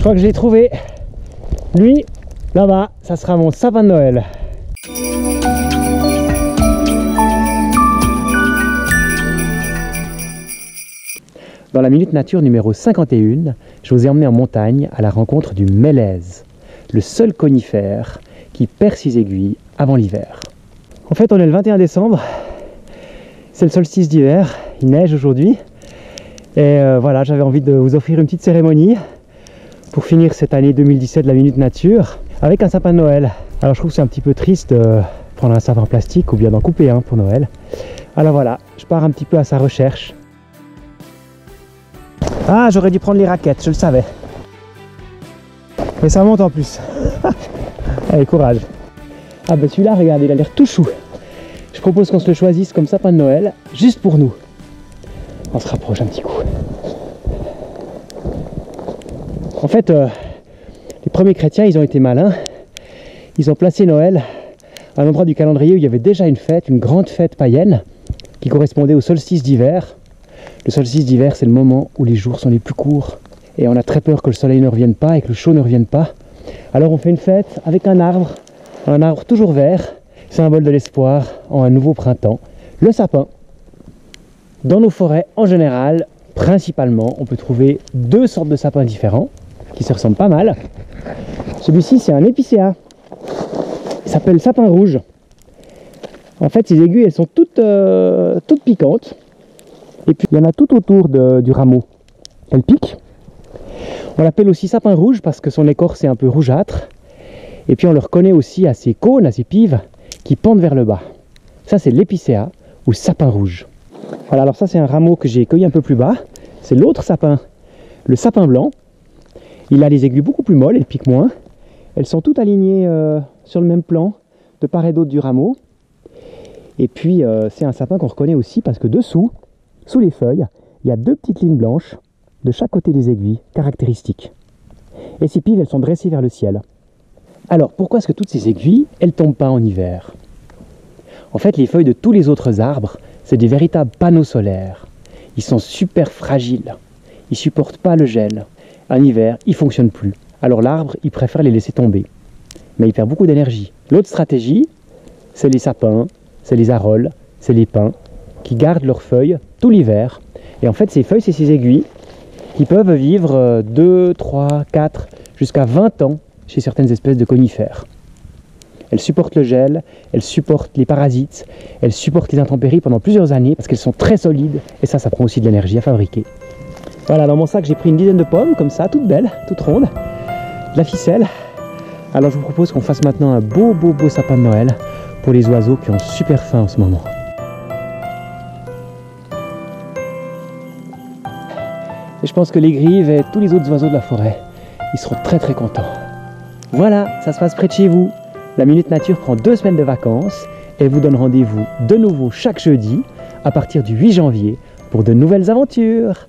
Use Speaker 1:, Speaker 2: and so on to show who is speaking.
Speaker 1: crois que je l'ai trouvé. Lui, là-bas, ça sera mon sapin de Noël. Dans la Minute Nature numéro 51, je vous ai emmené en montagne à la rencontre du mélèze, le seul conifère qui perd ses aiguilles avant l'hiver. En fait, on est le 21 décembre, c'est le solstice d'hiver, il neige aujourd'hui. Et voilà, j'avais envie de vous offrir une petite cérémonie pour finir cette année 2017 de la Minute Nature avec un sapin de Noël. Alors je trouve que c'est un petit peu triste de prendre un sapin en plastique ou bien d'en couper un pour Noël. Alors voilà, je pars un petit peu à sa recherche. Ah, j'aurais dû prendre les raquettes, je le savais. Mais ça monte en plus. Allez, courage. Ah ben celui-là, regardez, il a l'air tout chou. Je propose qu'on se le choisisse comme sapin de Noël, juste pour nous. On se rapproche un petit coup. En fait, les premiers chrétiens, ils ont été malins. Ils ont placé Noël à un endroit du calendrier où il y avait déjà une fête, une grande fête païenne, qui correspondait au solstice d'hiver. Le solstice d'hiver, c'est le moment où les jours sont les plus courts. Et on a très peur que le soleil ne revienne pas et que le chaud ne revienne pas. Alors on fait une fête avec un arbre toujours vert, symbole de l'espoir en un nouveau printemps, le sapin. Dans nos forêts, en général, principalement, on peut trouver deux sortes de sapins différents, qui se ressemblent pas mal. Celui-ci, c'est un épicéa. Il s'appelle sapin rouge. En fait, ses aiguilles, elles sont toutes piquantes. Et puis, il y en a tout autour du rameau. Elles piquent. On l'appelle aussi sapin rouge parce que son écorce est un peu rougeâtre. Et puis, on le reconnaît aussi à ses cônes, à ses pives, qui pendent vers le bas. Ça, c'est l'épicéa ou sapin rouge. Voilà, alors ça, c'est un rameau que j'ai cueilli un peu plus bas. C'est l'autre sapin, le sapin blanc. Il a les aiguilles beaucoup plus molles, elles piquent moins. Elles sont toutes alignées sur le même plan, de part et d'autre du rameau. Et puis, c'est un sapin qu'on reconnaît aussi parce que dessous, sous les feuilles, il y a deux petites lignes blanches de chaque côté des aiguilles, caractéristiques. Et ces pives, elles sont dressées vers le ciel. Alors, pourquoi est-ce que toutes ces aiguilles, elles ne tombent pas en hiver? En fait, les feuilles de tous les autres arbres, c'est des véritables panneaux solaires. Ils sont super fragiles. Ils ne supportent pas le gel. En hiver, ils ne fonctionnent plus. Alors l'arbre, il préfère les laisser tomber. Mais il perd beaucoup d'énergie. L'autre stratégie, c'est les sapins, c'est les arolles, c'est les pins, qui gardent leurs feuilles tout l'hiver. Et en fait, ces feuilles, c'est ces aiguilles qui peuvent vivre 2, 3, 4, jusqu'à 20 ans chez certaines espèces de conifères. Elles supportent le gel, elles supportent les parasites, elles supportent les intempéries pendant plusieurs années parce qu'elles sont très solides et ça prend aussi de l'énergie à fabriquer. Voilà, dans mon sac, j'ai pris une dizaine de pommes comme ça, toutes belles, toutes rondes, de la ficelle. Alors je vous propose qu'on fasse maintenant un beau sapin de Noël pour les oiseaux qui ont super faim en ce moment. Et je pense que les grives et tous les autres oiseaux de la forêt, ils seront très contents. Voilà, ça se passe près de chez vous. La Minute Nature prend 2 semaines de vacances et vous donne rendez-vous de nouveau chaque jeudi à partir du 8 janvier pour de nouvelles aventures.